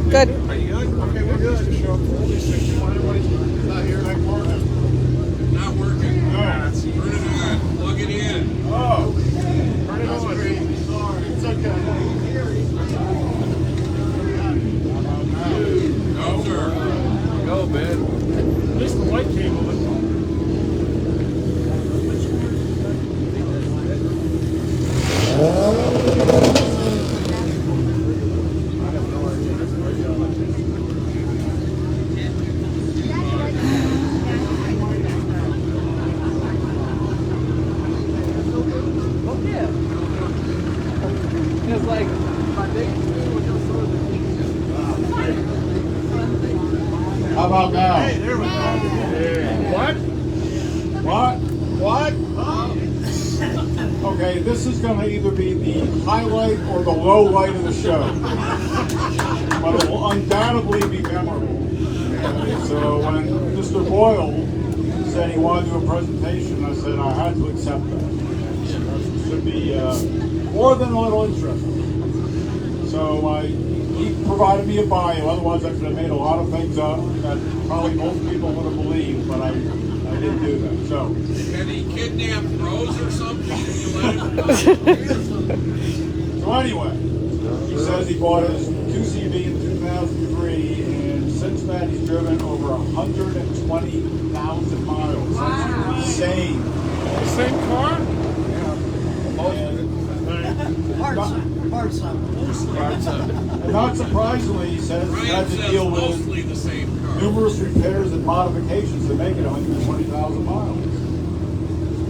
Good. Are you good? Okay, we're good. To show up for only 61. Everybody's not here like Martin. Not working. No. Turn it on. Plug it in. Oh. Turn it on. Sorry. It's okay. No, sir. Go, man. At least the white cable is on. How about now? Hey, there we go. What? Okay, this is going to either be the highlight or the low light of the show. But it will undoubtedly be memorable. And so when Mr. Boyle said he wanted to do a presentation, I said I had to accept that. It should be more than a little interesting. So he provided me a bio, otherwise I could have made a lot of things up that probably most people would have believed, but I didn't do that. So. Had he kidnapped Rose or something? So anyway, he says he bought his 2CV in 2003, and since then he's driven over 120,000 miles. That's insane. Same car? Parts of And not surprisingly, he says he had to deal with mostly the same car. numerous repairs and modifications to make it 120,000 miles.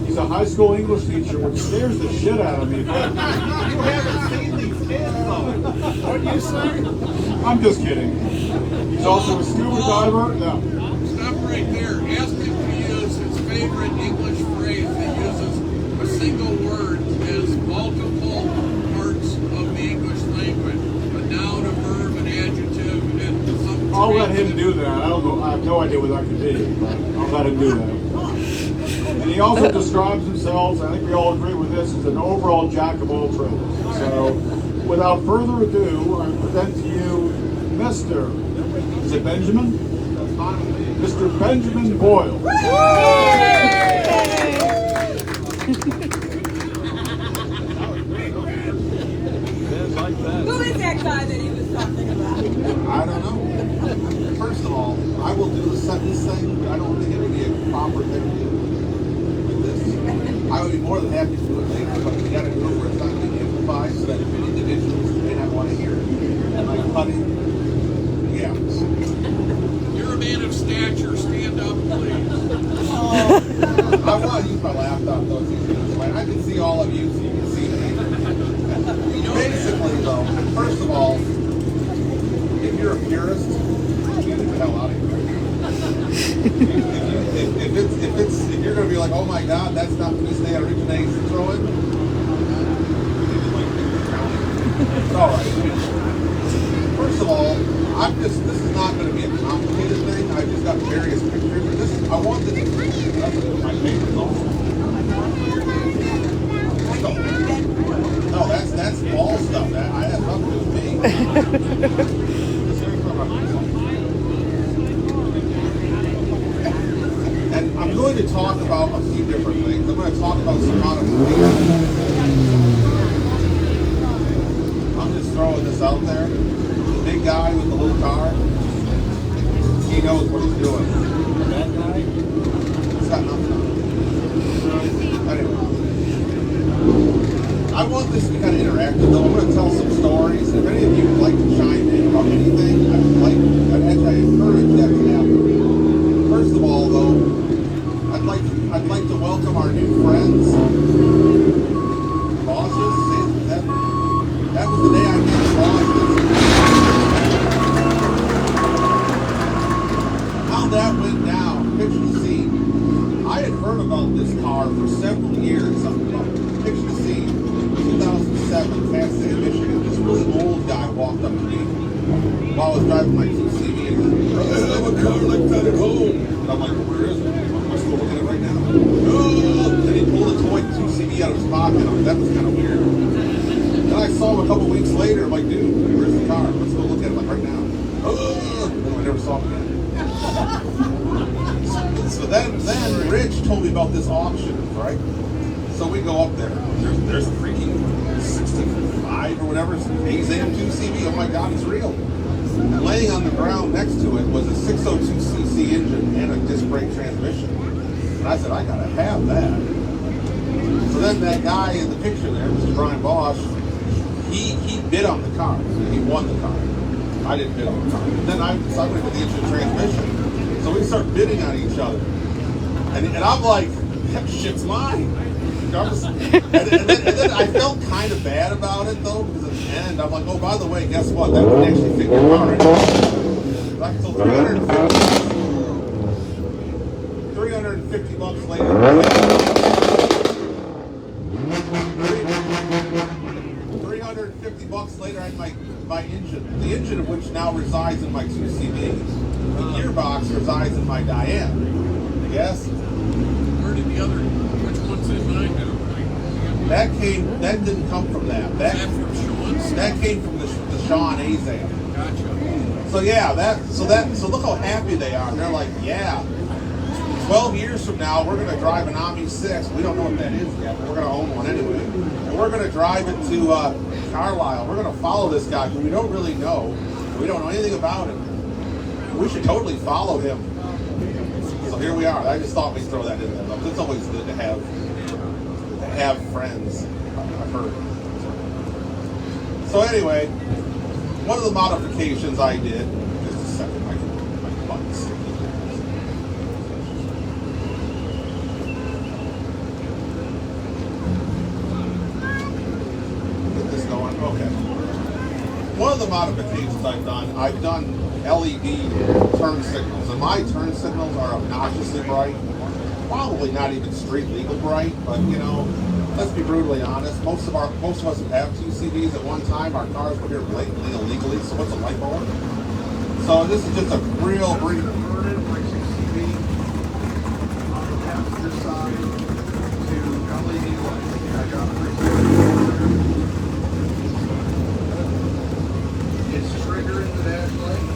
He's a high school English teacher, which scares the shit out of me. You haven't seen these kids, though. What you say? I'm just kidding. He's also a scuba diver. No. Stop right there. Ask him to use his favorite English phrase that uses a single word as multiple parts of the English language. A noun, a verb, an adjective, and some. I'll let him do that. I don't know. I have no idea what that could be. I'll let him do that. And he also describes himself, I think we all agree with this, as an overall jack of all trades. So, without further ado, I present to you Mr. Is it Benjamin? Mr. Benjamin Boyle. Who is that guy that he was talking about? I don't know. First of all, I will do a sentence thing, but I don't think it would be a proper thing to do with this. I would be more than happy to do it later, but we got to do it where it's not being amplified so that individuals may not want to hear it. And like cutting, yeah. You're a man of stature. Stand up, please. I want to use my laptop though. It's easier to explain. I can see all of you, so you can see me. Basically, though, first of all, if you're a purist, get the hell out of here. If you're going to be like, oh my God, that's not this day originates Citroen. It's all right. First of all, this is not going to be a complicated thing. I've just got various pictures. I want this. That's my favorite also. No, that's ball stuff. That has nothing to do with me. And I'm going to talk about a few different things. I'm going to talk about some modifications. I'm just throwing this out there. The big guy with the little car, he knows what he's doing. That guy, it's got nothing on it. Anyway. I want this to be kind of interactive, though. I'm going to tell some stories. If any of you would like to chime in about anything, I'd encourage that to happen. First of all, though, I'd like to welcome our new friends, bosses. That was the day I met bosses. How that went down, picture the scene. I had heard about this car for several years. Picture the scene. 2007, Kansas City, Michigan. This really old guy walked up to me while I was driving my 2CV. I have a car like that at home. And I'm like, where is it? I'm still looking at it right now. Oh! And he pulled a toy 2CV out of his pocket. I'm like, that was kind of weird. Then I saw him a couple weeks later. I'm like, dude, where's the car? Let's go look at it like right now. never saw him again. So then Rich told me about this auction, right? So we go up there. There's a freaking 65 or whatever, AZM 2CV. Oh my God, it's real. And laying on the ground next to it was a 602cc engine and a disc brake transmission. And I said, I gotta have that. So then that guy in the picture there, Mr. Brian Bosch, he bid on the car. He won the car. I didn't bid on the car. And then I went to the engine transmission. So we start bidding on each other. And I'm like, that shit's mine. And then I felt kind of bad about it though, because at the end I'm like, oh, by the way, guess what? That would actually fit your car in. Like, so 350 bucks later. 350 bucks later, I had my engine, the engine of which now resides in my 2CV. The gearbox resides in my Diane. Yes? Where did the other, which one's in mine now? That didn't come from that. Is that from Sean's? That came from the Sean Azam. Gotcha. So yeah, so look how happy they are. They're like, yeah, 12 years from now, we're going to drive an Omni 6. We don't know what that is yet, but we're going to own one anyway. And we're going to drive it to Carlisle. We're going to follow this guy who we don't really know. We don't know anything about him. We should totally follow him. So here we are. I just thought we'd throw that in there, though. It's always good to have friends. I've heard. So anyway, one of the modifications I did, just a second, my buttons. Get this going, okay. One of the modifications I've done LED turn signals, and my turn signals are obnoxiously bright. Probably not even street legal bright, but you know, let's be brutally honest. Most of us have 2CVs at one time. Our cars were here blatantly illegally. So what's a light bulb? So this is just a real brief. Converted my 2CV on the passenger side to LED lights. I got it's triggering the dash light.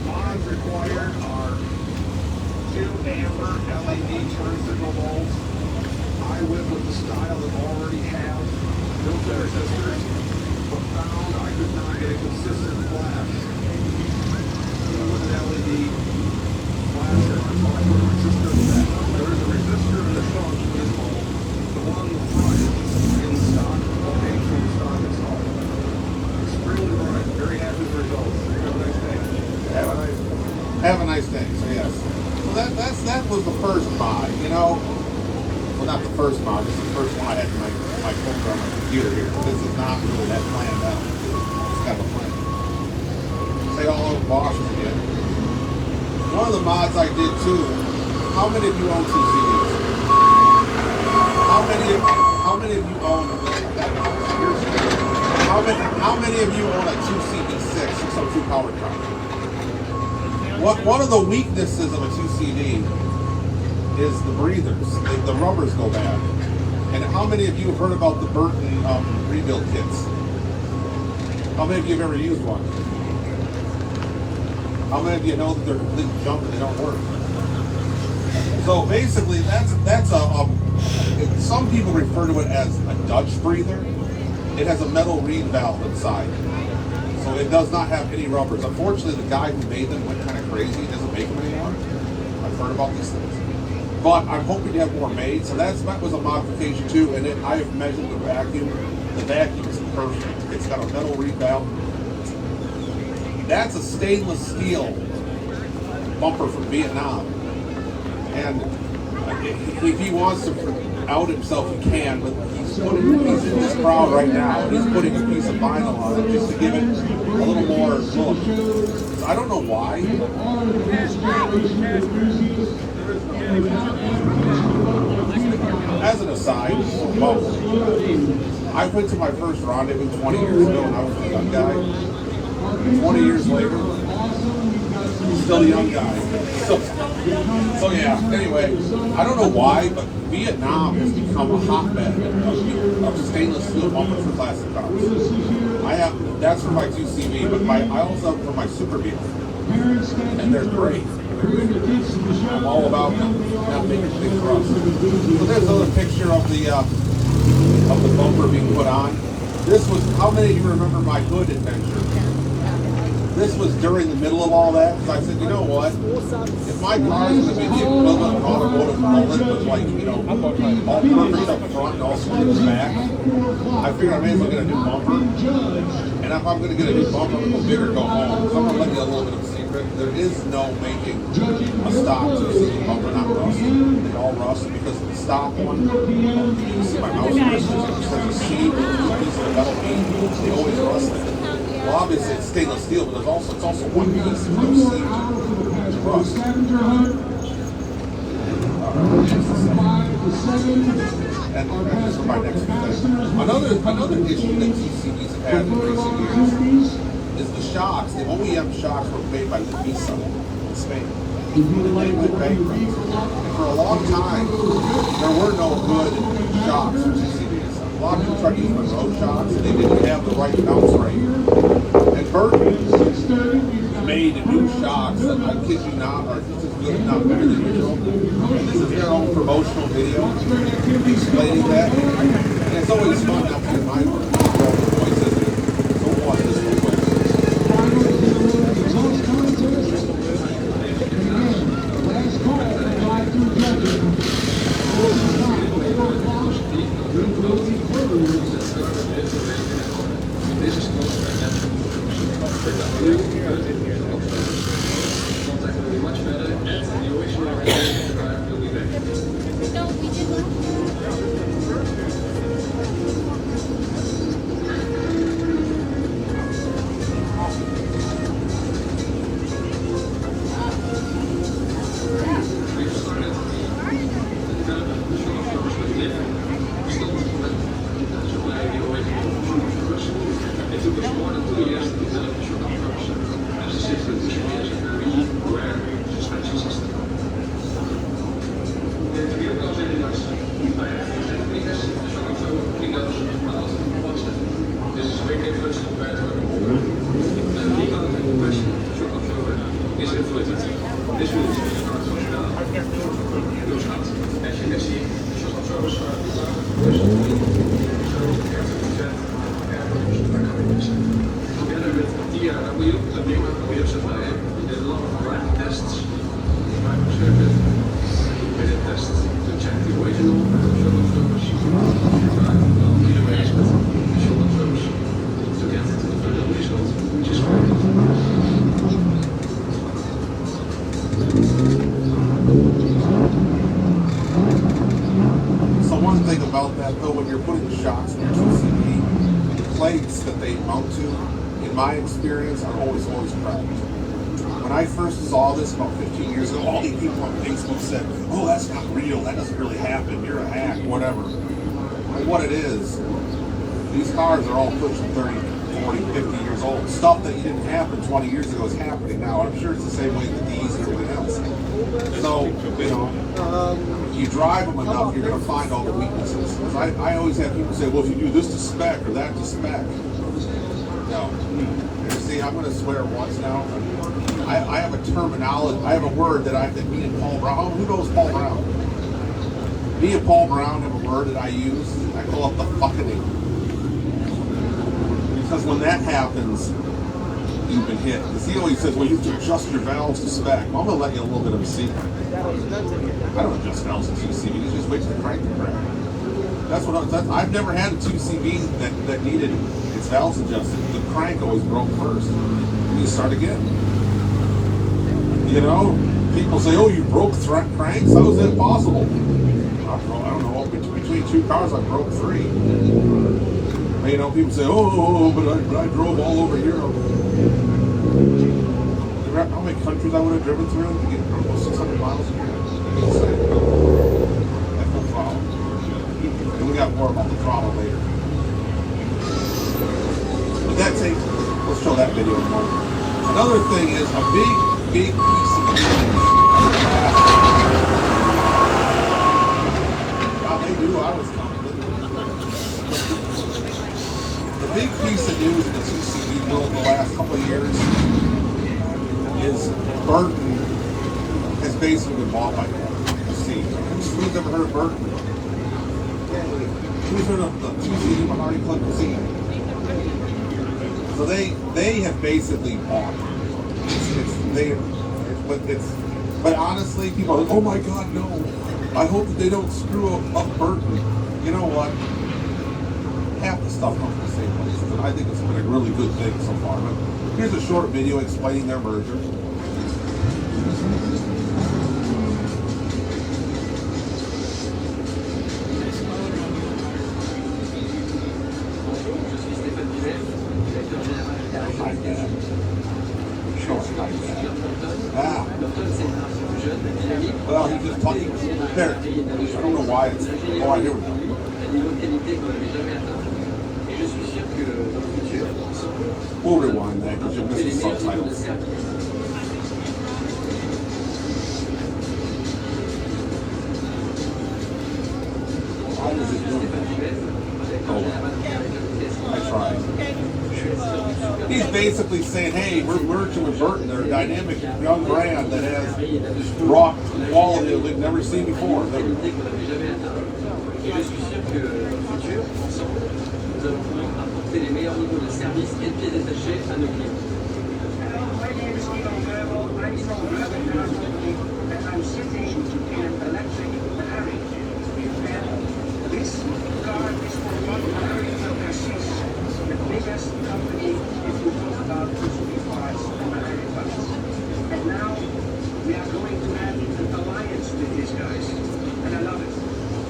Mods required are 2 amber LED turn signal bulbs. I went with the style that already have built-in resistors, but found I could not get a consistent flash with an LED flasher. So I put a resistor in that. There is a resistor in the trunk of this bulb. The one in the front is in stock, okay, from stock installed. Extremely bright, very happy with the results. Have a nice day. Have a nice day. So yes. So that was the first mod, you know. Well, not the first mod. This is the first one I had in my folder on my computer here. This is not really that planned out. It's kind of a plan. Say all over Bosch's again. One of the mods I did too. How many of you own 2CVs? How many of you own? How many of you own a 2CV6 602 powered car? One of the weaknesses of a 2CV is the breathers. The rubbers go bad. And how many of you have heard about the Burton rebuild kits? How many of you have ever used one? How many of you know that they're complete junk and they don't work? So basically, that's some people refer to it as a Dutch breather. It has a metal reed valve inside, so it does not have any rubbers. Unfortunately, the guy who made them went kind of crazy. He doesn't make them anymore. I've heard about these things, but I'm hoping to have more made. So that was a modification too, and I have measured the vacuum. The vacuum is perfect. It's got a metal reed valve. That's a stainless steel bumper from Vietnam, and if he wants to out himself, he can, but he's in this crowd right now. He's putting a piece of vinyl on it just to give it a little more look. I don't know why. As an aside, I went to my first rendezvous 20 years ago when I was a young guy. 20 years later, Still a young guy. So yeah, anyway, I don't know why, but Vietnam has become a hotbed of stainless steel bumpers for classic cars. That's for my 2CV, but I also have for my Super Beetle. And they're great. I'm all about not making big rust. So there's another picture of the bumper being put on. This was, how many of you remember my hood adventure? This was during the middle of all that, because I said, you know what? If my car is going to be the equivalent of automotive mullet with, like, you know, all purpose up front and all smooth in the back, I figured I may as well get a new bumper. And if I'm going to get a new bumper, I'm going to go big or go home. So I'm going to let you a little bit of a secret. There is no making a stock 2CV bumper not rusty. They all rust because the stock one, you see my mouse wrist, there's a seam, piece of metal beam, they always rust there. Well, obviously it's stainless steel, but it's also one piece. There's no seam to rust. And this is my next thing. Another issue that TCBs have had in recent years is the shocks. The OEM shocks were made by Nissan in Spain. They went bankrupt. And for a long time, there were no good shocks for TCBs. A lot of people tried to use Monroe shocks, and they didn't have the right bounce rate. And Burton made new shocks that, I kid you not, are just as good, if not better than the original. And this is their own promotional video explaining that. And it's always fun not to get my voices. Don't watch this one. About 15 years ago, all these people on Facebook said, oh, that's not real, that doesn't really happen, you're a hack, whatever. Well, what it is, these cars are all pushing 30, 40, 50 years old. Stuff that didn't happen 20 years ago is happening now. I'm sure it's the same way with these and everything else. So, you know, you drive them enough, you're going to find all the weaknesses. I always have people say, well, if you do this to spec or that to spec. No. See, I'm going to swear once now. I have a terminology, I have a word that me and Paul Brown, who knows Paul Brown? Me and Paul Brown have a word that I use, I call it the fucking. Because when that happens, you've been hit. Because he always says, well, you have to adjust your valves to spec. Well, I'm going to let you a little bit of a secret. I don't adjust valves to 2CV, just wait for the crank to crack. I've never had a 2CV that needed its valves adjusted. The crank always broke first. And you start again. You know, people say, oh, you broke cranks? How is that possible? I don't know, between two cars I broke 3. You know, people say, oh, but I drove all over Europe. How many countries I would have driven through to get almost 600 miles a year? That's no problem. And we got more about the throttle later. But let's show that video in a moment. Another thing is a big big piece of news. Wow, they knew I was coming. The big piece of news in the CCV world in the last couple of years is Burton has basically been bought by C. Who's ever heard of Burton? Who's heard of the CCV Mahoney Club Casino? So they have basically bought. But honestly, people are like, oh my God, no. I hope that they don't screw up Burton. You know what? Half the stuff comes from the same places, and I think it's been a really good thing so far. But here's a short video explaining their merger. Well, he just talking there. I don't know why it's. Oh, I hear it. We'll rewind that because you're missing subtitles. Why does it do that? Oh, I tried. He's basically saying, hey, we're merging with Burton. They're a dynamic young brand that has rock quality that we've never seen before. I'm sitting in an electric Ferrari. This car is for the biggest company if you talk about SUV parts and Ferrari parts. And now we are going to have an alliance with these guys. And I love it.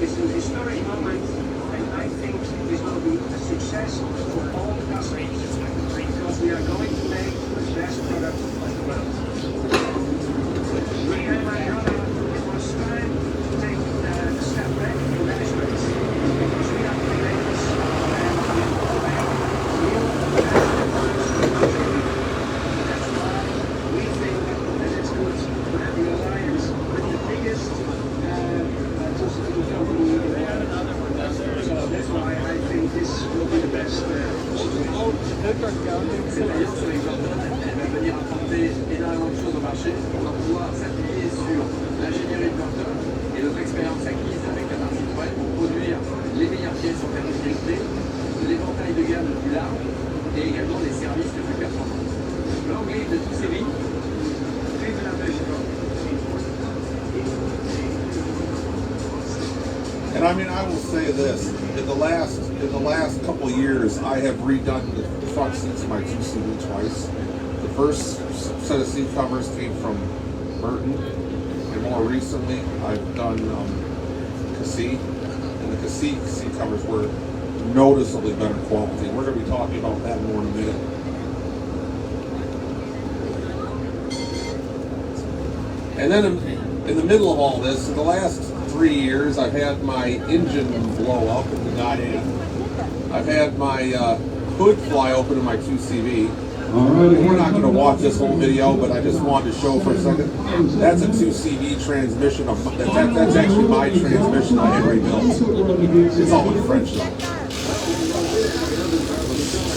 It's an historic moment, and I think this will be a success for all the customers because we are going to make the best product of the world. Me and my brother, it was time to take a step back in management because we are creators and we will make real That's why we think that it's good to have the alliance with the biggest company in the world. So that's why I think this will be the best. Venir apporter énormément de choses au marché. On va pouvoir s'appuyer sur l'ingénierie de Burton et notre expérience acquise avec la marque Citroën pour produire les meilleures pièces en termes de qualité, de l'éventail de gamme le plus large et également des services les plus performants. L'anglais de tous ces vies, vive la Belgique. And I mean, I will say this: in the last couple of years, I have redone the front seats of my 2CV twice. The first set of seat covers came from Burton, and more recently, I've done Cassie, and the Cassie seat covers were noticeably better quality. We're going to be talking about that more in a minute. And then in the middle of all this, in the last 3 years, I've had my engine blow up in the Diane. I've had my hood fly open in my 2CV. We're not going to watch this whole video, but I just wanted to show for a second. That's a 2CV transmission. That's actually my transmission I had rebuilt. It's all in French though.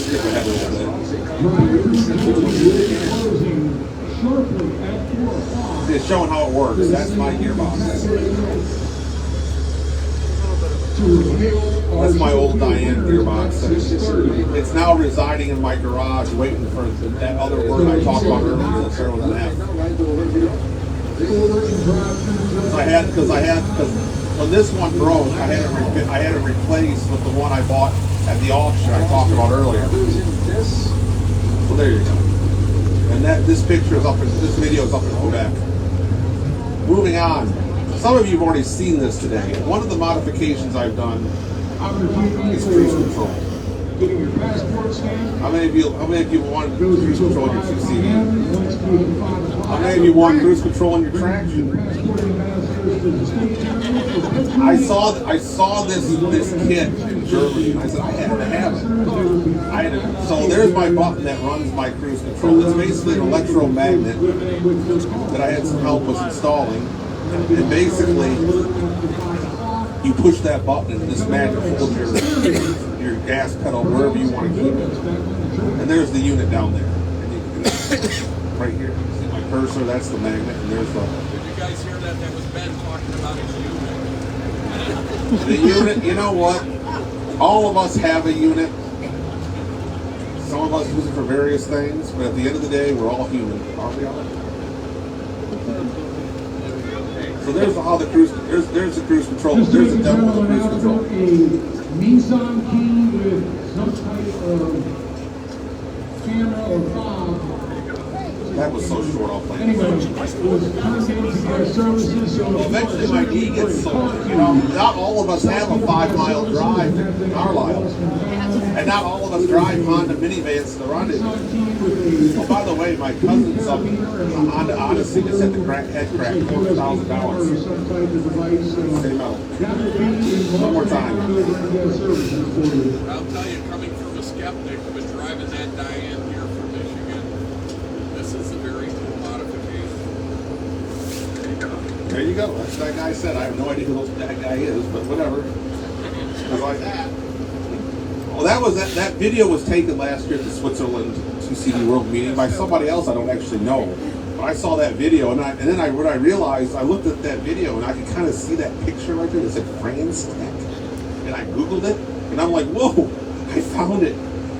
Skip ahead a little bit. It's showing how it works. That's my gearbox. That's my old Diane gearbox. It's now residing in my garage, waiting for that other word I talked about earlier that started with an F. Because when this one broke, I had it replaced with the one I bought at the auction I talked about earlier. So there you go. And this picture is up. This video is up in Quebec. Moving on. Some of you have already seen this today. One of the modifications I've done is cruise control. getting your passport stamped. How many of you want cruise control in your 2CV? How many of you you want cruise control in your Your traction? passport ambassadors to the state capitol. I saw this kit in Germany, and I said I had to have it. So there's my button that runs my cruise control. It's basically an electromagnet that I had some help with installing, and basically you push that button and this magnet holds your gas pedal wherever you want to keep it. And there's the unit down there, and you can, right here. See my cursor? That's the magnet, and there's the. Did you guys hear that? That was Ben talking about his unit. The unit, you know what? All of us have a unit. Some of us use it for various things, but at the end of the day, we're all human, aren't we all? So there's how the cruise. There's the cruise control. There's the demo of the cruise control. A Nissan key with some type of camera or fob. That was so short. I'll play. Anyway, it was turned into their services. So Eventually, my knee gets sore. You know, not all of us have a 5-mile drive to Carlisle, and not all of us drive Honda minivans to the rendezvous. Oh, by the way, my cousin's up on the Odyssey just had the head crack, $400,000. Same metal. One more time. I'll tell you, coming from a skeptic, but driving that Diane here from Michigan, this is a very cool modification. There you go. That's what that guy said. I have no idea who that guy is, but whatever. It's like that. Well, that video was taken last year at the Switzerland 2CD World meeting by somebody else I don't actually know. But I saw that video, and then I realized, I looked at that video, and I could kind of see that picture right there that said France Tech. And I Googled it, and I'm like, whoa, I found it.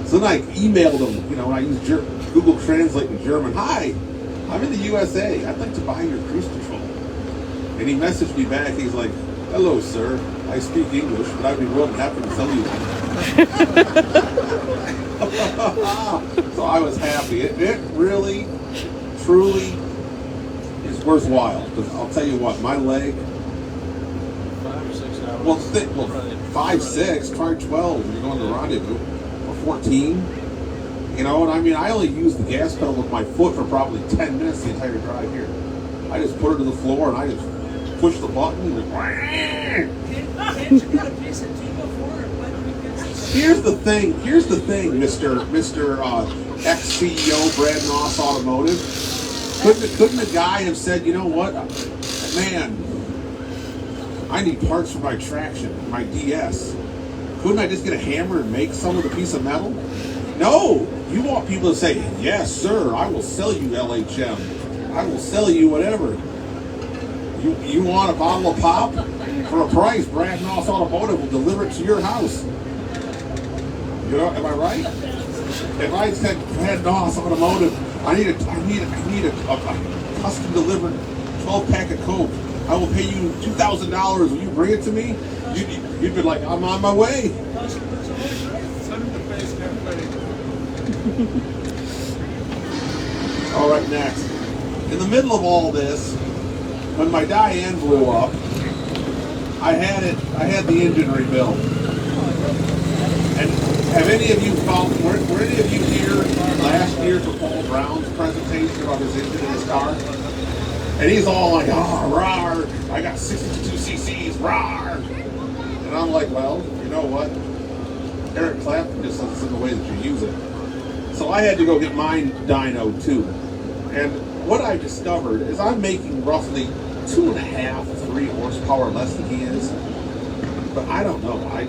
So then I emailed him, you know, and I used Google Translate in German. Hi, I'm in the USA. I'd like to buy your cruise control. And he messaged me back. He's like, hello, sir. I speak English, but I'd be more than happy to sell you one. So I was happy. It really, truly is worthwhile. Because I'll tell you what, my leg. 5 or 6 hours. Well, 5, 6, try 12 when you're going to rendezvous, or 14. You know, and I mean, I only use the gas pedal with my foot for probably 10 minutes the entire drive here. I just put it to the floor and I just push the button and Here's the thing, Mr. ex-CEO Brad Noss Automotive. Couldn't a guy have said, you know what, man, I need parts for my traction, my DS. Couldn't I just get a hammer and make some with a piece of metal? No, you want people to say, yes, sir, I will sell you LHM. I will sell you whatever. You want a bottle of pop? For a price, Brad Noss Automotive will deliver it to your house. You know, am I right? If I said Brad Noss Automotive, I need a custom delivered 12-pack of Coke. I will pay you $2,000. Will you bring it to me? You'd be like, I'm on my way. All right, next. In the middle of all this, when my Diane blew up, I had the engine rebuilt. And have any of you were any of you here last year for Paul Brown's presentation about his engine in his car? And he's all like, oh, rawr, I got 62 cc's, rawr. And I'm like, well, you know what? Eric Clapton just says it's in the way that you use it. So I had to go get mine dyno too. And what I discovered is I'm making roughly 2.5, 3 horsepower less than he is. But I don't know. I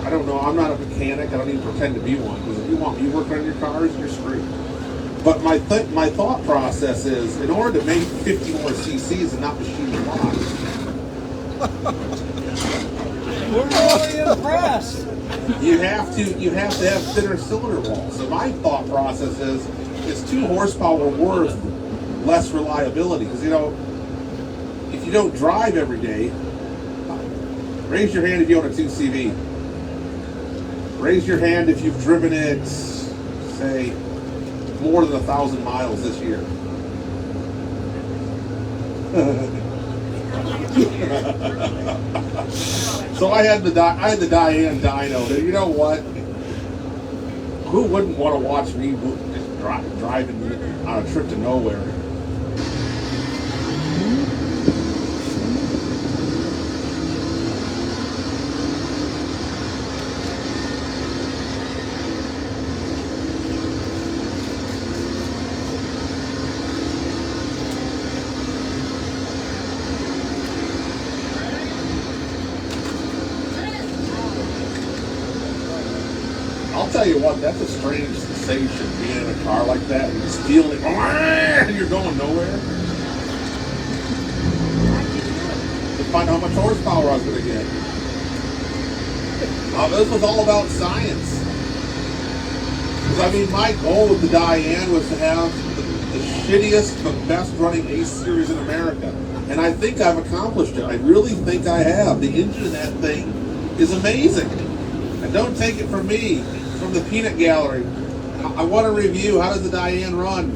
don't know. I'm not a mechanic. I don't even pretend to be one. Because if you want me working on your cars, you're screwed. But my thought process is, in order to make 50 more cc's and not machine the lock. We're really impressed. You have to have thinner cylinder walls. So my thought process is 2 horsepower worth less reliability. Because, you know, if you don't drive every day, raise your hand if you own a 2CV. Raise your hand if you've driven it, say, more than 1,000 miles this year. So I had the Diane dyno. And you know what? who wouldn't want to watch me just driving on a trip to nowhere? I'll tell you what, that's a strange sensation, being in a car like that and just feeling it, and you're going nowhere. To find out how much horsepower I was going to get. This was all about science. Because, I mean, my goal with the Diane was to have the shittiest but best running Ace Series in America. And I think I've accomplished it. I really think I have. The engine in that thing is amazing. And don't take it from me. From the peanut gallery. I want to review. How does the Diane run?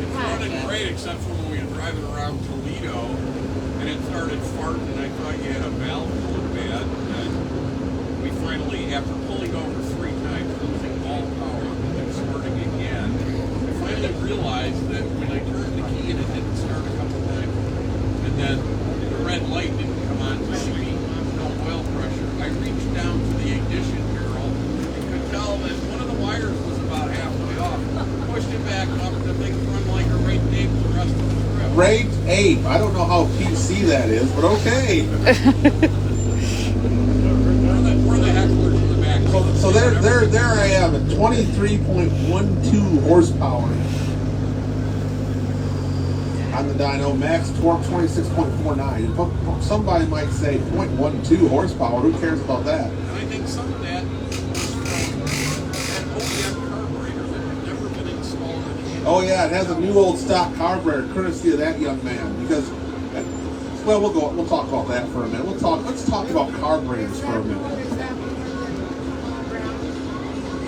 It's running great, except for when we were driving around Toledo, and it started farting, and I thought you had a valve going bad. And we finally, after pulling over 3 times, losing all power, and then starting again, I finally realized that when I turned the key and it didn't start a couple times, and then the red light didn't come on to see no oil pressure, I reached down to the ignition barrel and could tell that one of the wires was about halfway off. Pushed it back up, the thing run like a rate ape the rest of the trip. Rate ape. I don't know how PC that is, but okay. We're the hecklers in the back. So there I am at 23.12 horsepower on the dyno. Max torque 26.49. Somebody might say 0.12 horsepower. Who cares about that? And I think some of that was from that OEM carburetor that had never been installed in the Oh yeah, it has a new old stock carburetor, courtesy of that young man. Because, well, we'll talk about that for a minute. Let's talk about carburetors for a minute.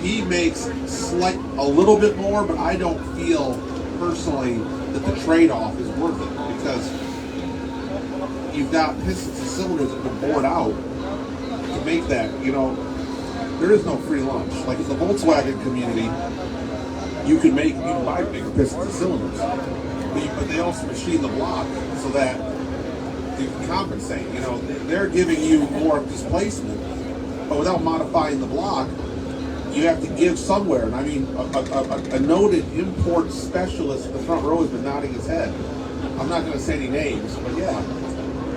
He makes a little bit more, but I don't feel personally that the trade-off is worth it, because you've got pistons and cylinders that have been bored out to make that. You know, there is no free lunch. Like in the Volkswagen community, you can buy bigger pistons and cylinders, but they also machine the block so that you can compensate. You know, they're giving you more displacement, but without modifying the block, you have to give somewhere. And I mean, a noted import specialist in the front row has been nodding his head. I'm not going to say any names, but yeah.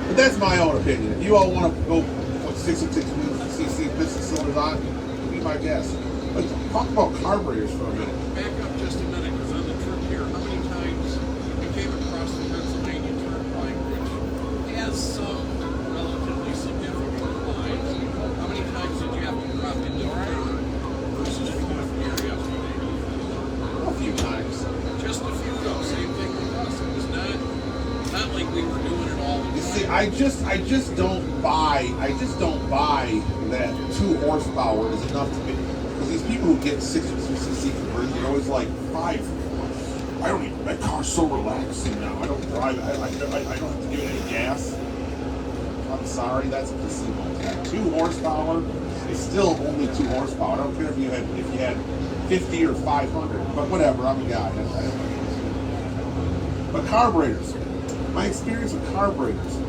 But that's my own opinion. If you all want to go put 6.6cc piston cylinders on, be my guest. Let's talk about carburetors for a minute. Back up just a minute, because on the trip here, how many times we came across the Pennsylvania Turnpike, which has some relatively significant lines? How many times did you have to drop into third versus fourth gear yesterday? A few times. Just a few though. Same thing with us. It was not like we were doing it all the time. You see, I just don't buy that 2 horsepower is enough to make. Because these people who get 6.2cc conversions, they're always like 5. I don't even. My car's so relaxing now. I don't drive. I don't have to give it any gas. I'm sorry, that's a placebo. 2 horsepower is still only 2 horsepower. I don't care if you had 50 or 500, but whatever. I'm a guy. But carburetors. My experience with carburetors.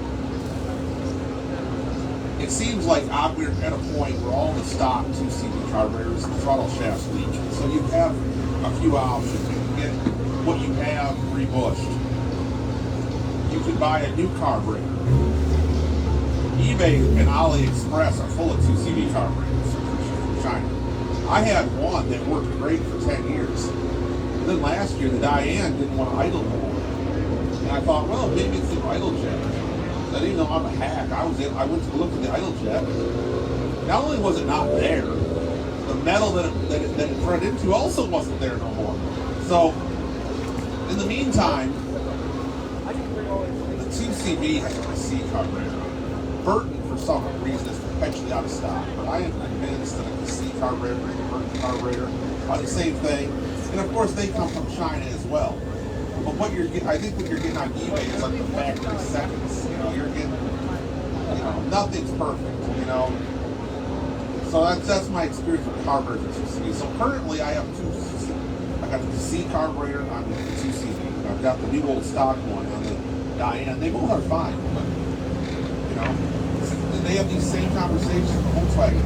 It seems like we're at a point where all the stock 2CV carburetors, the throttle shafts leak. So you have a few options. You can get what you have rebushed. You can buy a new carburetor. eBay and AliExpress are full of 2CV carburetors from China. I had one that worked great for 10 years. And then last year, the Diane didn't want to idle more. And I thought, well, maybe it's the idle jet. I didn't know I'm a hack. I went to look at the idle jet. Not only was it not there, the metal that it run into also wasn't there no more. So, in the meantime, the 2CV has a C carburetor. Burton, for some reason, is perpetually out of stock. But I am convinced that a C carburetor and a Burton carburetor are the same thing. And of course, they come from China as well. But I think what you're getting on eBay is like the factory seconds. You know, you're getting, nothing's perfect. So that's my experience with carburetors at 2CV. So currently I have two. I got the C carburetor on the 2CV. I've got the new old stock one on the Diane. They both are fine, but you know, they have these same conversations with Volkswagen.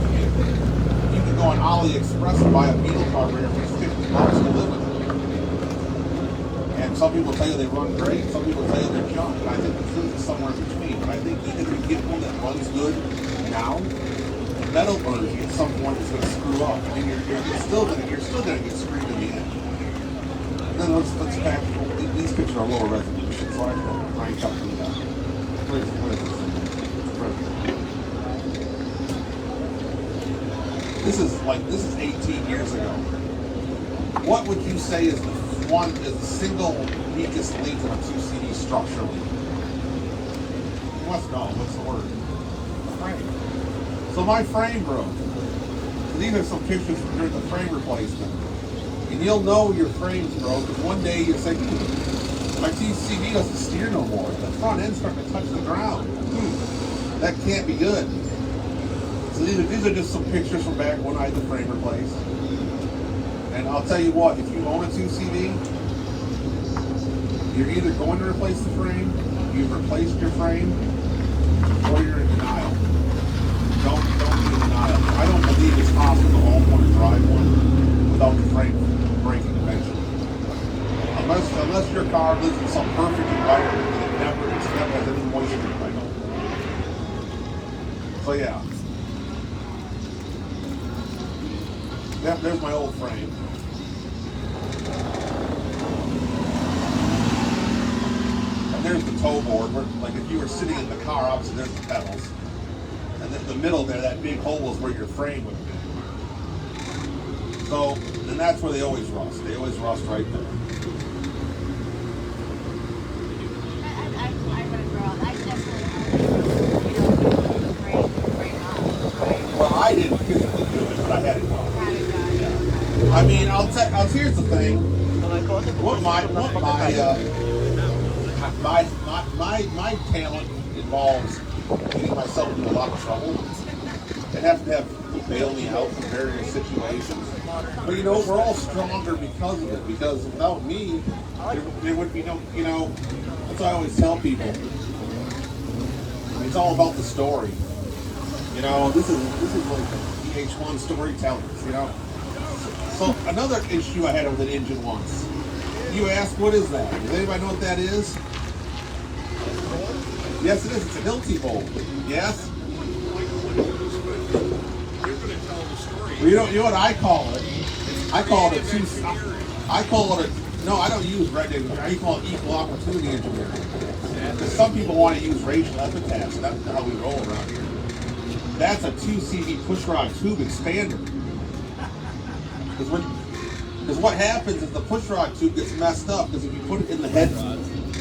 You can go on AliExpress and buy a Beetle carburetor for $50 to live with it. And some people tell you they run great, some people tell you they're junk, and I think the truth is somewhere in between. But I think even if you get one that runs good now, the metal version at some point is going to screw up, and you're still going to get screwed in the end. And then let's back. These pictures are lower resolution, so I crank up the what is this? This is 18 years ago. What would you say is the single weakest link on a 2CV structurally? You must know. What's the word? The frame. So my frame broke. So these are some pictures from during the frame replacement. And you'll know your frame's broke because one day you say, my 2CV doesn't steer no more. The front end's starting to touch the ground. That can't be good. So these are just some pictures from back when I had the frame replaced. And I'll tell you what, if you own a 2CV, you're either going to replace the frame, you've replaced your frame, or you're in denial. Don't be in denial. I don't believe it's possible to own one and drive one without the frame breaking eventually. Unless your car lives in some perfect environment and it never has any moisture, I know. So yeah. There's my old frame. And there's the tow board. Where, like if you were sitting in the car, obviously there's the pedals. And then the middle there, that big hole is where your frame would be. So, and that's where they always rust. They always rust right there. Well, I didn't physically do it, but I had it done. I mean, here's the thing. My talent involves getting myself into a lot of trouble and have to have people bail me out from various situations. But you know, we're all stronger because of it. Because without me, there would be no. You know, that's what I always tell people. It's all about the story. You know, this is like VH1 storytellers. You know. So another issue I had with an engine once. You ask, what is that? Does anybody know what that is? Yes, it is. It's a Hilti bolt. Yes. Well, you know what I call it? I call it no, I don't use regular. I call it equal opportunity engineering. Because some people want to use racial epithets, and that's how we roll around here. That's a 2CV pushrod tube expander. Because what happens is the pushrod tube gets messed up because if you put it in the head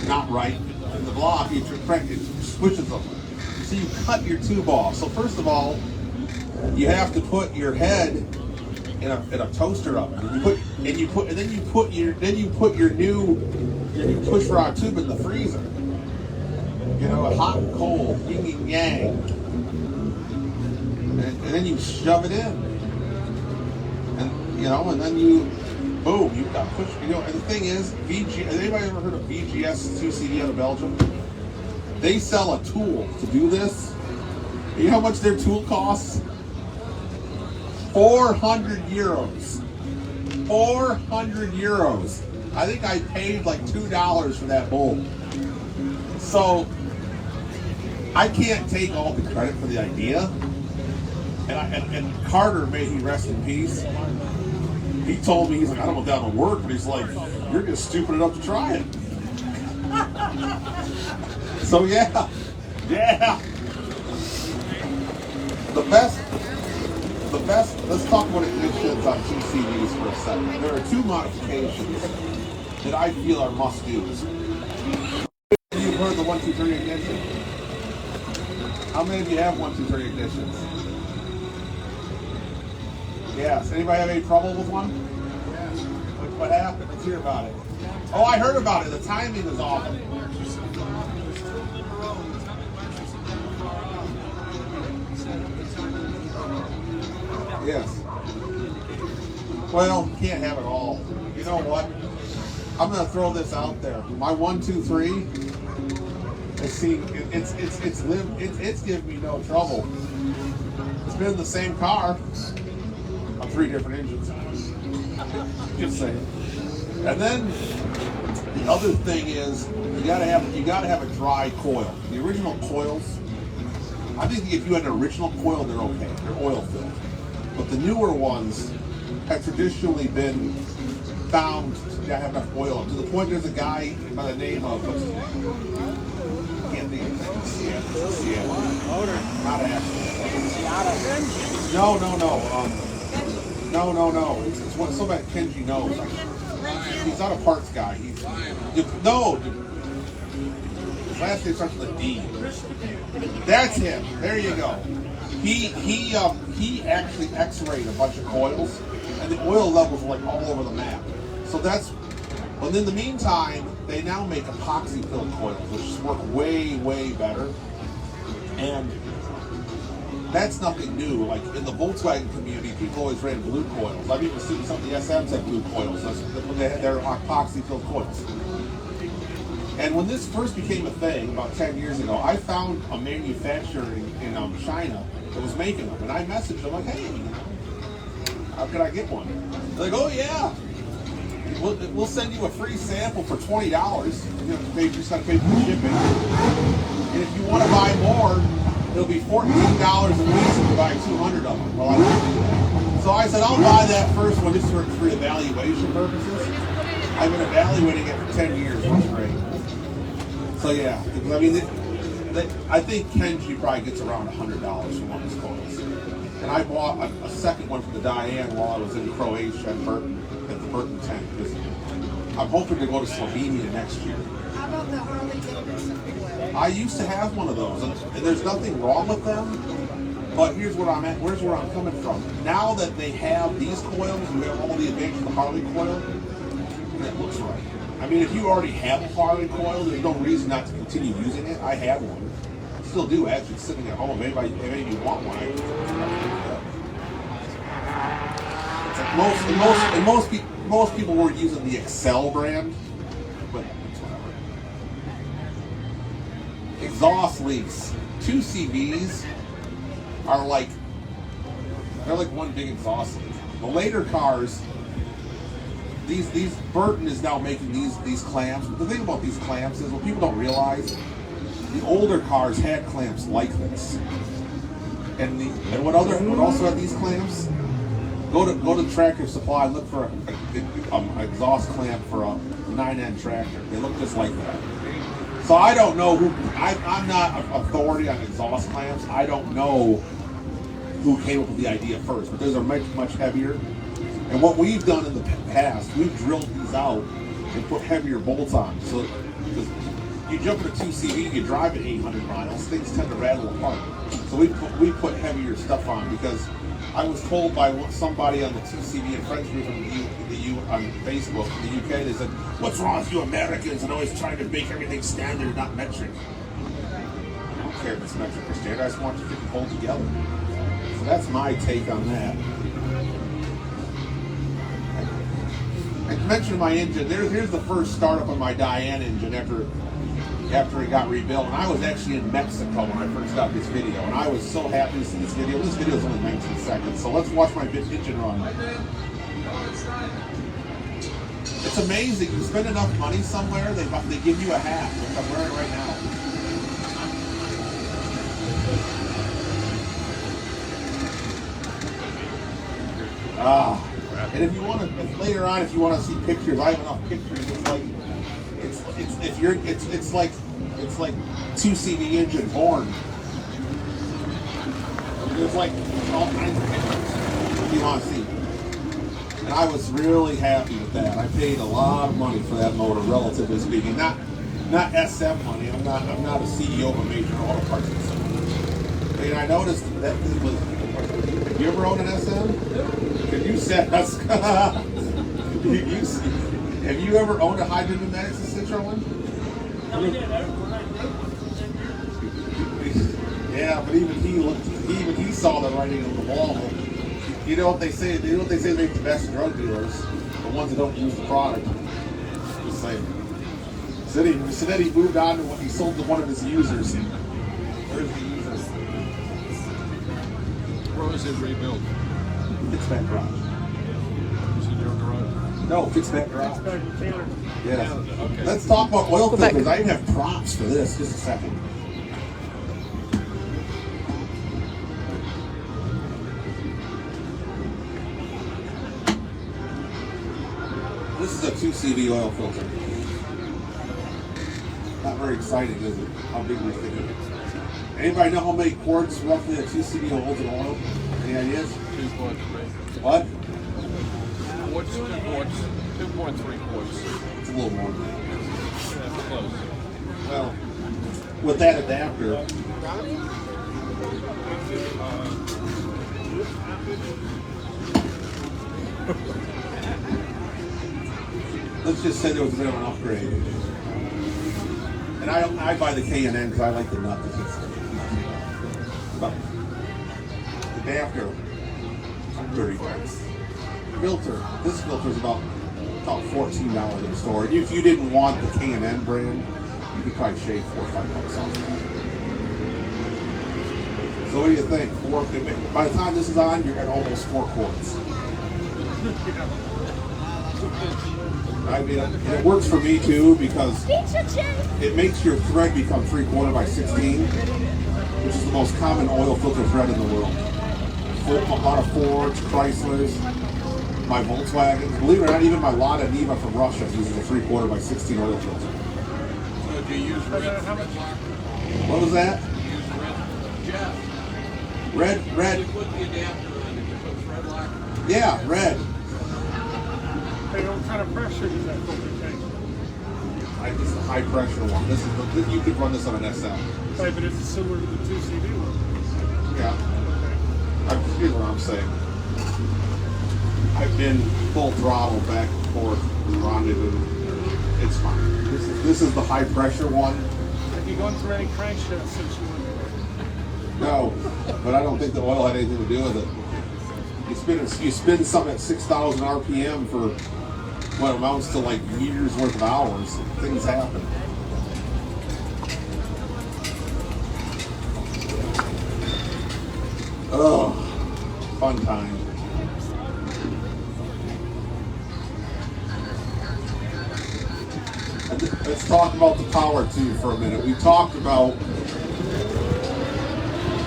not right, in the block, it squishes them. So you cut your tube off. So first of all, you have to put your head in a toaster oven. And then you put your new pushrod tube in the freezer. You know, hot and cold, yin and yang. And then you shove it in. You know, and then boom, you've got push. You know, and the thing is, has anybody ever heard of VGS 2CV out of Belgium? They sell a tool to do this. You know how much their tool costs? 400 euros. 400 euros. I think I paid like $2 for that bolt. So, I can't take all the credit for the idea. And Carter, may he rest in peace, he told me, he's like, I don't know if that'll work, but he's like, you're just stupid enough to try it. So yeah. The best, let's talk about ignitions on 2CVs for a second. There are two modifications that I feel are must-dos. You've heard the 1-2-3 ignition? How many of you have 1-2-3 ignitions? Yes. Anybody have any trouble with one? Yes. What happened? Let's hear about it. Oh, I heard about it. The timing is off. Yes. Well, you can't have it all. You know what? I'm gonna throw this out there. My 123. It's giving me no trouble. It's been the same car on 3 different engines. Just saying. And then the other thing is you gotta have a dry coil. The original coils, I think if you had an original coil, they're okay. They're oil filled. But the newer ones have traditionally been found to have enough oil to the point there's a guy by the name of what's his name? I can't think of his name. Not Ashton. No. It's what somebody Kenji knows. He's not a parts guy. His last name starts with a D. That's him. There you go. He actually X-rayed a bunch of coils, and the oil levels were like all over the map. So that's. But in the meantime, they now make epoxy-filled coils, which work way, way better. And that's nothing new. Like in the Volkswagen community, people always ran blue coils. I've even seen some of the SMs have blue coils when they had their epoxy-filled coils. And when this first became a thing about 10 years ago, I found a manufacturer in China that was making them, and I messaged them like, "Hey, how could I get one?" They're like, "Oh yeah, we'll send you a free sample for $20. You just got to pay for the shipping. And if you want to buy more, it'll be $14 a piece if you buy 200 of them." Well, I didn't do that. So I said, "I'll buy that first one just for evaluation purposes." I've been evaluating it for 10 years. It's great. So yeah, I mean, I think Kenji probably gets around $100 for one of his coils. And I bought a second one for the Diane while I was in Croatia at the Burton tent. I'm hoping to go to Slovenia next year. How about the Harley Davidson coil? I used to have one of those, and there's nothing wrong with them. But here's where I'm at. Where's where I'm coming from? Now that they have these coils, you have all the advantages of the Harley coil. And it looks right. I mean, if you already have a Harley coil, there's no reason not to continue using it. I have one. I still do, actually, sitting at home. If any of you want one, I can do that. It's like most people were using the Excel brand, but it's whatever. Exhaust leaks. 2 CVs are like, they're like one big exhaust leak. The later cars, these Burton is now making these clamps. But the thing about these clamps is what people don't realize, the older cars had clamps like this. And what also had these clamps? Go to Tractor Supply and look for an exhaust clamp for a 9N tractor. They look just like that. So I don't know I'm not an authority on exhaust clamps. I don't know who came up with the idea first, but those are much, much heavier. And what we've done in the past, we've drilled these out and put heavier bolts on. So you jump in a 2CV, you drive at 800 miles, things tend to rattle apart. So we put heavier stuff on because I was told by somebody on the 2CV and Friends group on Facebook in the UK, they said, "What's wrong with you Americans and always trying to make everything standard, not metric?" I don't care if it's metric or standard, I just want you to hold together. So that's my take on that. I mentioned my engine. Here's the first startup of my Diane engine after it got rebuilt. And I was actually in Mexico when I first got this video. And I was so happy to see this video. This video is only 19 seconds. So let's watch my engine run. It's amazing. You spend enough money somewhere, they give you a hat, which I'm wearing right now. And if you want to, later on, if you want to see pictures, I have enough pictures. It's like 2CV engine born. There's like all kinds of pictures if you want to see. And I was really happy with that. I paid a lot of money for that motor, relatively speaking. Not SM money. I'm not a CEO of a major auto parts company. And I noticed that thing was. Have you ever owned an SM? Can you set us? Have you ever owned a hybrid pneumatic Citroen? No, we did. Yeah, but even he saw the writing on the wall. You know what they say? You know what they say make the best drug dealers? The ones that don't use the product. Just saying. So then he moved on to when he sold to one of his users. Where's the user? Where was it rebuilt? Fix that garage. Was it your garage? No, fix that garage. Yeah. Okay. Let's talk about oil Go back. filters. I even have props for this. Just a second. This is a 2CV oil filter. Not very exciting, is it? How big we think it is. Anybody know how many quarts roughly a 2CV holds in oil? Any ideas? 2.3. What? Quarts, 2 quarts, 2.3 quarts. It's a little more than that. Yeah, close. Well, with that adapter, let's just say there was a bit of an upgrade. And I buy the K&N because I like the nut. But adapter, $30. Filter, this filter is about $14 in the store. And if you didn't want the K&N brand, you could probably shave $4 or $5 off. So what do you think? By the time this is on, you're at almost 4 quarts. I mean, and it works for me too because it makes your thread become 3/4 by 16, which is the most common oil filter thread in the world. A lot of Fords, Chryslers, my Volkswagen. Believe it or not, even my Lada Niva from Russia uses a 3/4 by 16 oil filter. So do you use red? What was that? You use red? Jeff. Red. You put the adapter on it, you put red lock. Yeah, red. Hey, what kind of pressure does that filter take? This is the high pressure one. You could run this on an SL. Right, but it's similar to the 2CV one. Yeah. Here's what I'm saying. I've been full throttle back and forth and rendezvous. It's fine. This is the high pressure one. Have you gone through any crankshafts since you went there? No, but I don't think the oil had anything to do with it. You spin something at 6,000 RPM for what amounts to like years worth of hours. Things happen. Oh, fun time. Let's talk about the power too for a minute. We talked about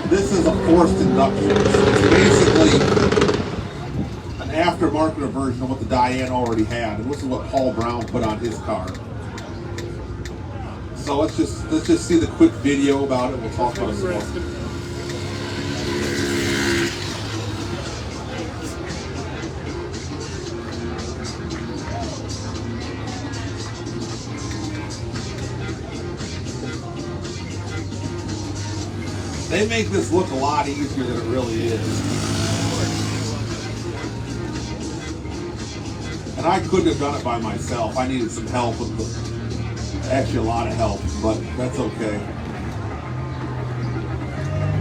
this is a forced induction. It's basically an aftermarket version of what the Diane already had, and this is what Paul Brown put on his car. So let's just see the quick video about it. We'll talk about it some more. They make this look a lot easier than it really is. And I couldn't have done it by myself. I needed some help with actually a lot of help, but that's okay.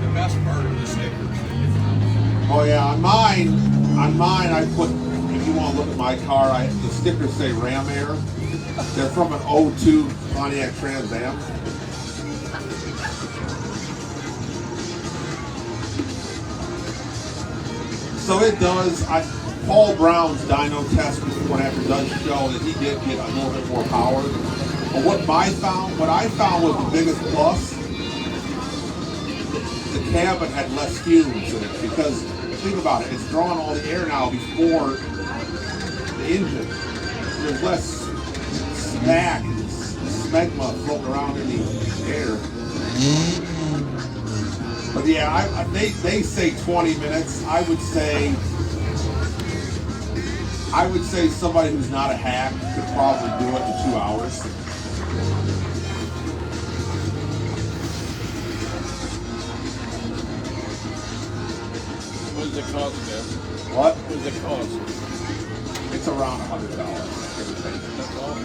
The best part of the stickers that you found. Oh yeah, on mine I put, if you want to look at my car, the stickers say Ram Air. They're from an 02 Pontiac Trans Am. So it does. Paul Brown's dyno test before and after does show that he did get a little bit more power. But what I found was the biggest plus. The cabin had less fumes in it because think about it, it's drawing all the air now before the engine. So there's less smack and smegma floating around in the air. But yeah, they say 20 minutes. I would say somebody who's not a hack could probably do it in 2 hours. What does it cost, Jeff? What? What does it cost? It's around $100. That's all.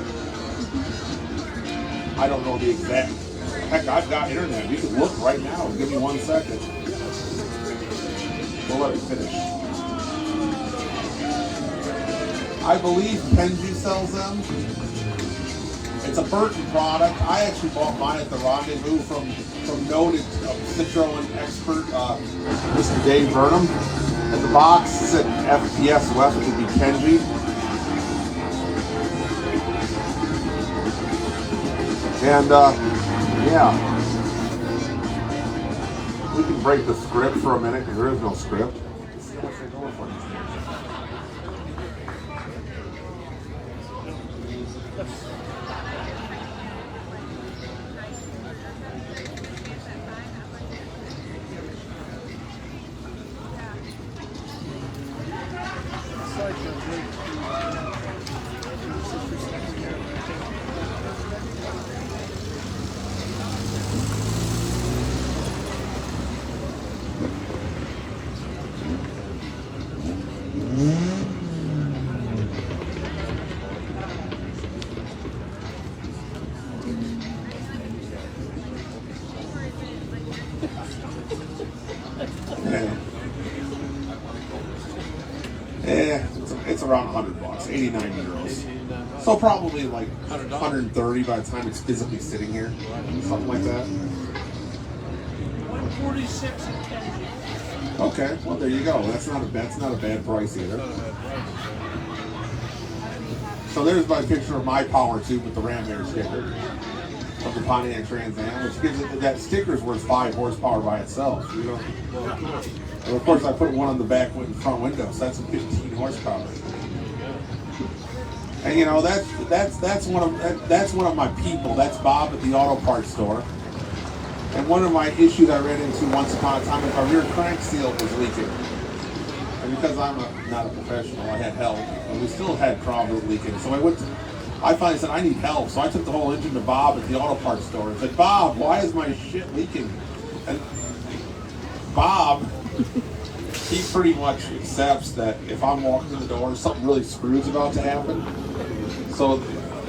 I don't know the exact. Heck, I've got internet. You can look right now. Give me 1 second. We'll let it finish. I believe Kenji sells them. It's a Burton product. I actually bought mine at the Rendezvous from noted Citroen expert, Mr. Dave Burnham. And the box said FPS West, which would be Kenji. And yeah, we can break the script for a minute because there is no script. Let's see what they're going for these it's around $100, 89 euros. So probably like 130 by the time it's physically sitting here, something like that. 146 and 10. Okay, well there you go. That's not a bad price either. So there's my picture of my power tube with the ram air sticker of the Pontiac Trans Am, which gives it that sticker's worth 5 horsepower by itself. You know. And of course, I put one on the back front window, so that's 15 horsepower. And you know that's one of my people. That's Bob at the auto parts store. And one of my issues I ran into once upon a time is my rear crank seal was leaking. And because I'm not a professional, I had help, and we still had problems leaking. So I finally said I need help. So I took the whole engine to Bob at the auto parts store and said, Bob, why is my shit leaking? And Bob, he pretty much accepts that if I'm walking in the door, something really screw's about to happen. So,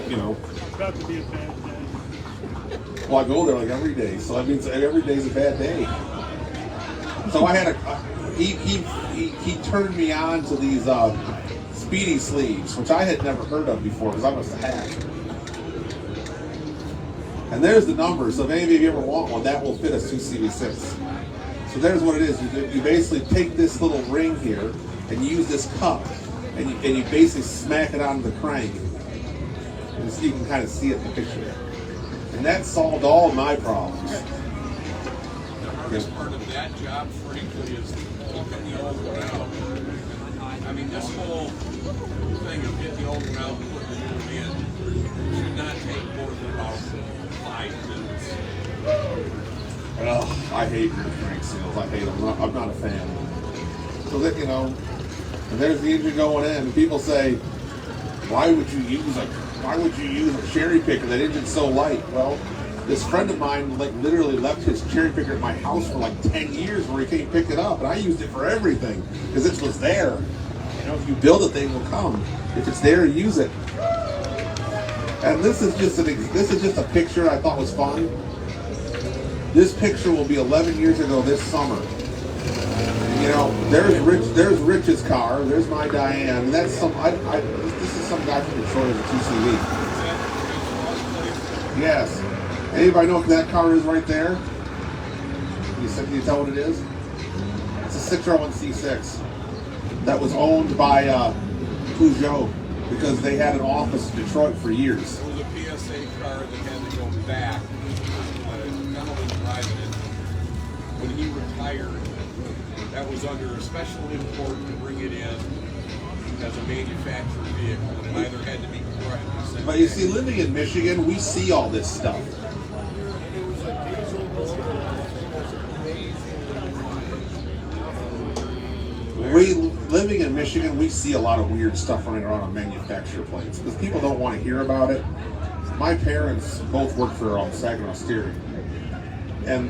you know. It's about to be a bad day. Well, I go there like every day, so that means every day's a bad day. So I had he turned me on to these speedy sleeves, which I had never heard of before because I was a hack. And there's the number, so maybe if you ever want one, that will fit a 2CV6. So there's what it is. You basically take this little ring here and use this cup, and you basically smack it onto the crank. And so you can kind of see it in the picture. And that solved all of my problems. The hardest part of that job, frankly, is pulling the old one out. I mean, this whole thing of getting the old one out and putting the new one in should not take more than about 5 minutes. Well, I hate rear crank seals. I hate them. I'm not a fan. So that, you know, and there's the engine going in. And people say, why would you use a cherry picker? That engine's so light. Well, this friend of mine literally left his cherry picker at my house for 10 years where he can't pick it up, and I used it for everything because it was there. You know, if you build it, they will come. If it's there, use it. And this is just a picture I thought was fun. This picture will be 11 years ago this summer. You know, there's Rich's car, there's my Diane, and that's this is some guy from Detroit with a 2CV. Yes. Anybody know what that car is right there? Can you tell what it is? It's a Citroen C6 that was owned by Peugeot because they had an office in Detroit for years. It was a PSA car that had to go back. A gentleman driving it. When he retired, that was under a special import to bring it in as a manufactured vehicle. It either had to be corrected. But you see, living in Michigan, we see all this stuff. Living in Michigan, we see a lot of weird stuff running around on manufacturer plates because people don't want to hear about it. My parents both work for Saginaw Steering, and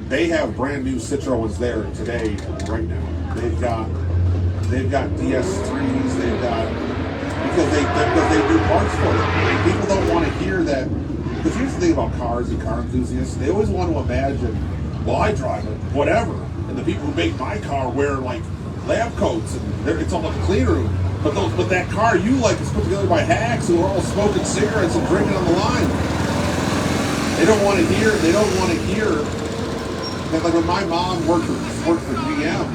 they have brand new Citroens there today, right now. They've got DS3s. They've got because they do parts for them. And people don't want to hear that because here's the thing about cars and car enthusiasts. They always want to imagine, well, I drive it, whatever, and the people who make my car wear lab coats and it's almost a clean room. But that car you like is put together by hacks who are all smoking cigarettes and drinking on the line. They don't want to hear. Like when my mom worked for GM,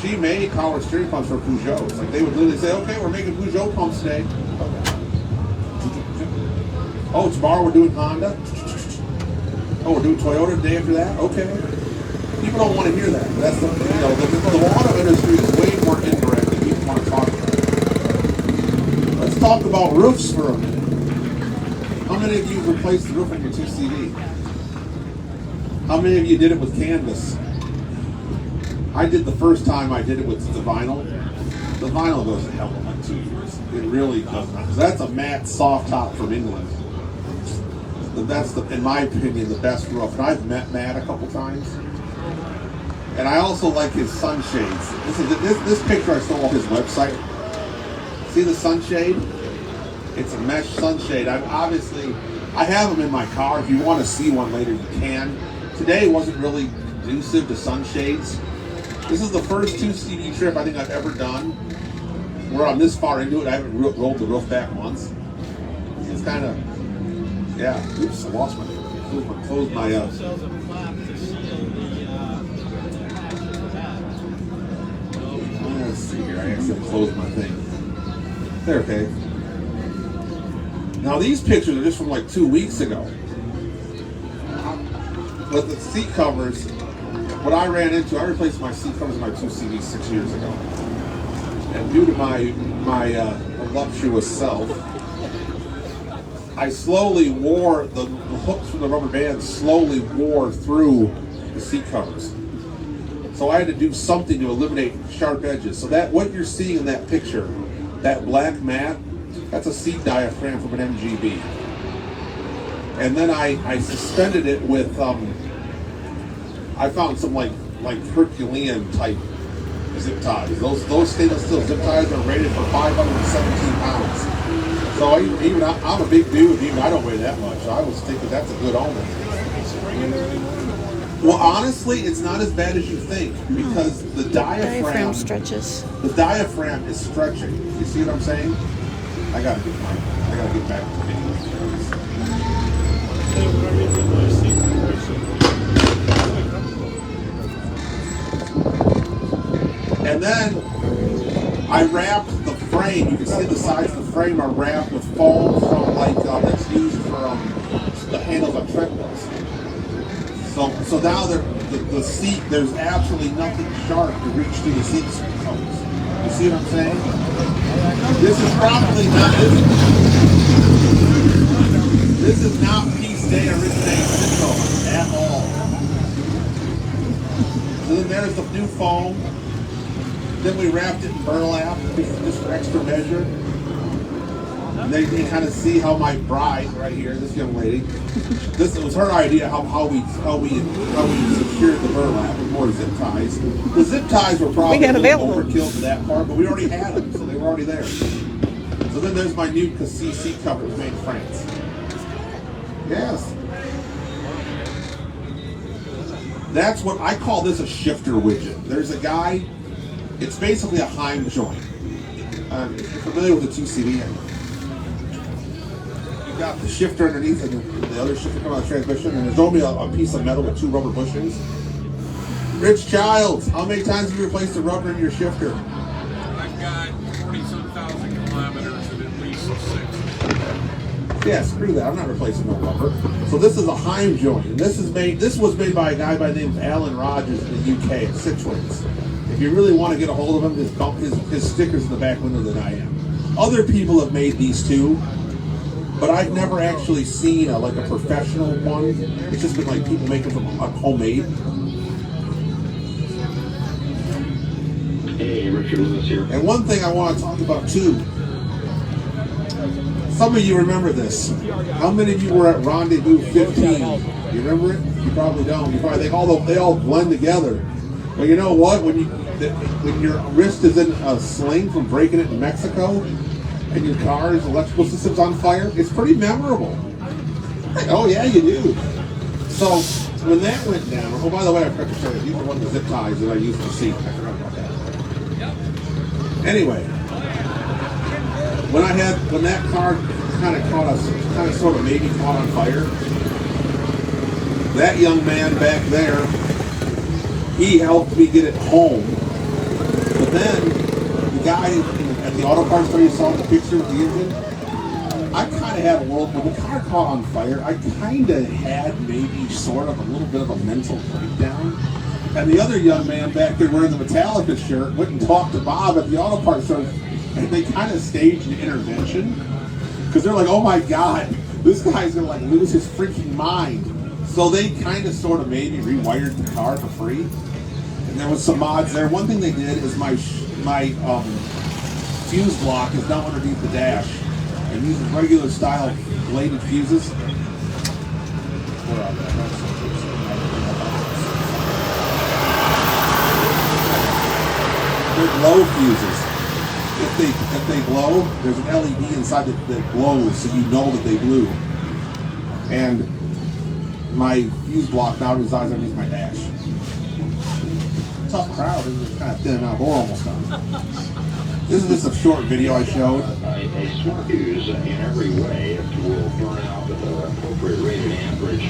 she made power steering pumps for Peugeot. It's like they would literally say, "Okay, we're making Peugeot pumps today." Oh, tomorrow we're doing Honda. Oh, we're doing Toyota the day after that. Okay. People don't want to hear that. That's the auto industry is way more indirect than people want to talk about. Let's talk about roofs for a minute. How many of you replaced the roof on your 2CV? How many of you did it with canvas? I did the first time I did it with the vinyl. The vinyl goes to hell in like 2 years. It really does not. Because that's a matte soft top from England. That's, in my opinion, the best roof. And I've met Matt a couple times. And I also like his sunshades. This picture I stole off his website. See the sunshade? It's a mesh sunshade. I have them in my car. If you want to see one later, you can. Today wasn't really conducive to sunshades. This is the first 2CV trip I think I've ever done where I'm this far into it. I haven't rolled the roof back once. It's kind of, yeah. Oops, I lost my. Closed my. Let's see here. I accidentally closed my thing. There, okay. Now these pictures are just from like 2 weeks ago. But the seat covers, what I ran into, I replaced my seat covers in my 2CV 6 years ago. And due to my voluptuous self, I slowly wore, the hooks from the rubber band slowly wore through the seat covers. So I had to do something to eliminate sharp edges. So that, what you're seeing in that picture, that black mat, that's a seat diaphragm from an MGB. And then I suspended it with, I found some like Herculean type zip ties. Those stainless steel zip ties are rated for 517 pounds. So even I'm a big dude, even I don't weigh that much. I was thinking that's a good omen. Well, honestly, it's not as bad as you think because the diaphragm stretches. The diaphragm is stretching. You see what I'm saying? I gotta get back to video. And then I wrapped the frame. You can see the sides of the frame are wrapped with foam from that's used for the handles on treadmills. So now the seat, there's absolutely nothing sharp to reach through the seat covers. You see what I'm saying? This is probably not. This is not piece day originate syndrome at all. So then there's the new foam. Then we wrapped it in burlap just for extra measure. And then you can kind of see how my bride right here, this young lady, this was her idea how we secured the burlap with more zip ties. The zip ties were probably a little overkill for that part, but we already had them, so they were already there. So then there's my new Cassis seat covers made in France. Yes. That's what I call this a shifter widget. There's a guy, it's basically a Heim joint. If you're familiar with the 2CV, you've got the shifter underneath and the other shifter coming out of the transmission, and there's only a piece of metal with 2 rubber bushings. Rich Childs, how many times have you replaced the rubber in your shifter? I've got 40-some thousand kilometers and at least 6. Yeah, screw that. I'm not replacing no rubber. So this is a Heim joint, and this was made by a guy by the name of Alan Rogers in the UK at Citroen's. If you really want to get a hold of him, just bump his stickers in the back window than I am. Other people have made these too, but I've never actually seen a professional one. It's just been like people making them homemade. Hey, Richard Lewis here. And one thing I want to talk about too. Some of you remember this. How many of you were at Rendezvous 15? You remember it? You probably don't. They all blend together. But you know what? When your wrist is in a sling from breaking it in Mexico, and your car's electrical system's on fire, it's pretty memorable. Oh yeah, you do. So when that went down, oh by the way, I forgot to say these are one of the zip ties that I used to see. I forgot about that. Anyway, when that car kind of sort of maybe caught on fire, that young man back there, he helped me get it home. But then the guy at the auto parts store, you saw the picture of the engine, I kind of had a world, when the car caught on fire, I kind of had maybe sort of a little bit of a mental breakdown. And the other young man back there wearing the Metallica shirt went and talked to Bob at the auto parts store, and they kind of staged an intervention. Because they're like, oh my God, this guy's going to like lose his freaking mind. So they kind of sort of maybe rewired the car for free. And there was some mods there. One thing they did is my fuse block is now underneath the dash. And using regular style bladed fuses. Where are they? They're glow fuses. If they blow, there's an LED inside that glows, so you know that they blew. And my fuse block now resides underneath my dash. Tough crowd, it's kind of thin out. We're almost done. This is just a short video I showed. A smart fuse in every way will burn out with an appropriate rated amperage,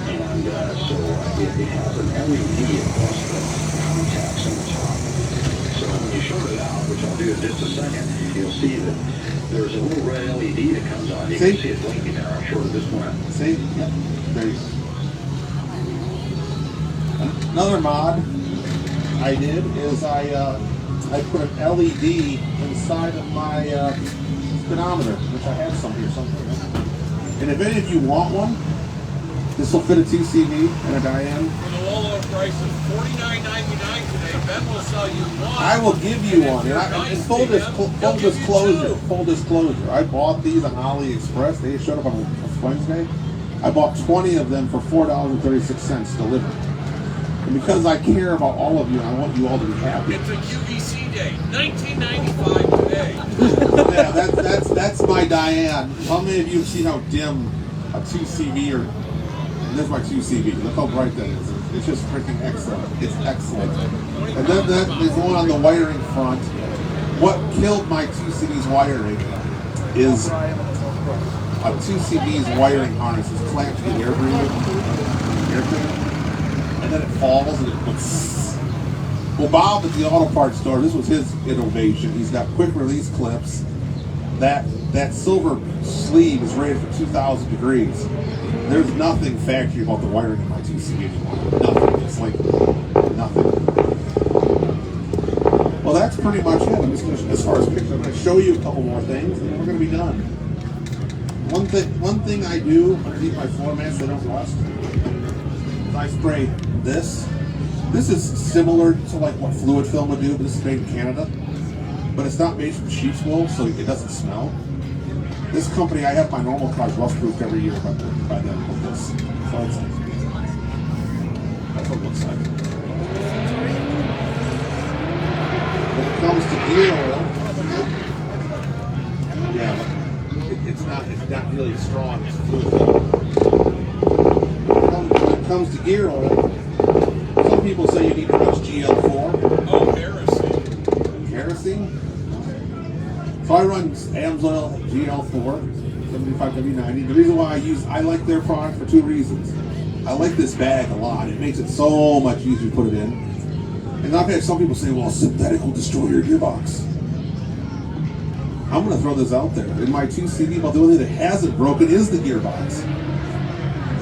and so it has an LED across the contacts in the top. So when you short it out, which I'll do in just a second, you'll see that there's a little red LED that comes on. You can see it blinking there. I'll short this one. See? Yep. There you go. Another mod I did is I put an LED inside of my speedometer, which I have some here somewhere. And if any of you want one, this will fit a 2CV and a Diane. For the low price of $49.99 today, Ben will sell you one. I will give you one. And full disclosure, I bought these on AliExpress. They showed up on Wednesday. I bought 20 of them for $4.36 delivered. And because I care about all of you and I want you all to be happy. It's a QVC day, $19.95 today. Yeah, that's my Diane. How many of you have seen how dim a 2CV or... There's my 2CV. Look how bright that is. It's just freaking excellent. It's excellent. And then there's one on the wiring front. What killed my 2CV's wiring is a 2CV's wiring harness is clamped to the air cleaner. And then it falls and it goes. Well, Bob at the auto parts store, this was his innovation. He's got quick release clips. That silver sleeve is rated for 2,000 degrees. There's nothing factory about the wiring in my 2CV anymore. Nothing. It's like nothing. Well, that's pretty much it. I'm just going to, as far as pictures, I'm going to show you a couple more things, and then we're going to be done. One thing I do underneath my floor mats so they don't rust is I spray this. This is similar to like what fluid film would do, but this is made in Canada. But it's not made from sheep's wool, so it doesn't smell. This company, I have my normal cars rust-proofed every year by them with this. So that's what it looks like. When it comes to gear oil, yeah, it's not really strong. It's fluid film. When it comes to gear oil, some people say you need to use GL4. Oh, kerosene. Kerosene? So I run AMSOIL GL4, 75W90. The reason why I like their product for two reasons. I like this bag a lot. It makes it so much easier to put it in. And I've had some people say, well, synthetic will destroy your gearbox. I'm going to throw this out there. In my 2CV, about the only thing that hasn't broken is the gearbox.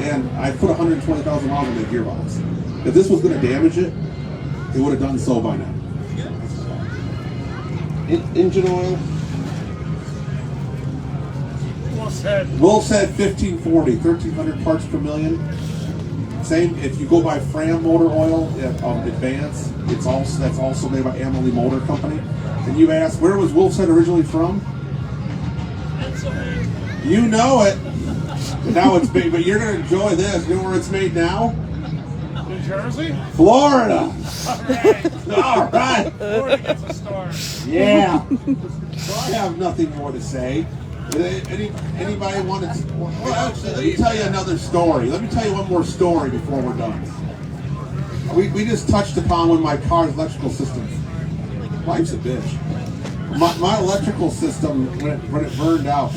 And I put 120,000 miles on that gearbox. If this was going to damage it, it would have done so by now. Engine oil. Wolf's Head 1540, 1,300 parts per million. Same, if you go by Fram motor oil at Advance, that's also made by Amalie Motor Company. And you ask, where was Wolf's Head originally from? You know it. Now it's big, but you're going to enjoy this. You know where it's made now? New Jersey? Florida. All right. Florida gets a star. Yeah. So I have nothing more to say. Anybody want to? Well, actually, let me tell you another story. Let me tell you one more story before we're done. We just touched upon when my car's electrical system. Life's a bitch. My electrical system, when it burned out,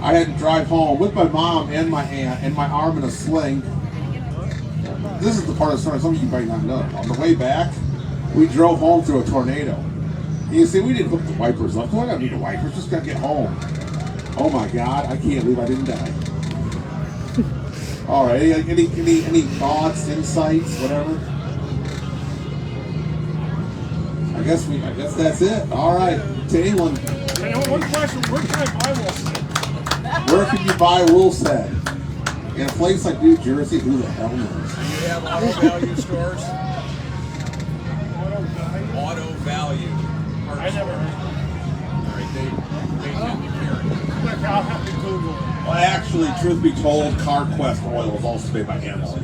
I had to drive home with my mom and my aunt and my arm in a sling. This is the part of the story some of you might not know. On the way back, we drove home through a tornado. And you see, we didn't hook the wipers up. I don't need the wipers, just gotta get home. Oh my God, I can't believe I didn't die. All right, any thoughts, insights, whatever? I guess that's it. All right, to anyone. Hey, one question, where can I buy Wilson? Where can you buy Woolstead? In a place like New Jersey, who the hell knows? Do you have auto value stores? Auto value. I never heard. All right, they tend to carry. Look, I'll have to Google. Well, actually, truth be told, CarQuest oil is also made by Amazon.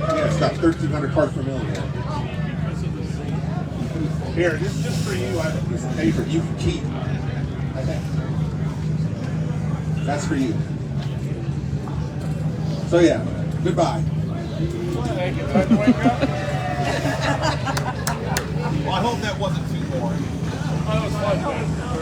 Yeah, it's got 1,300 parts per million. Here, this is just for you. I have a piece of paper you can keep. That's for you. So yeah, goodbye. Thank you. Time to wake up. Well, I hope that wasn't too boring. That was fun, man.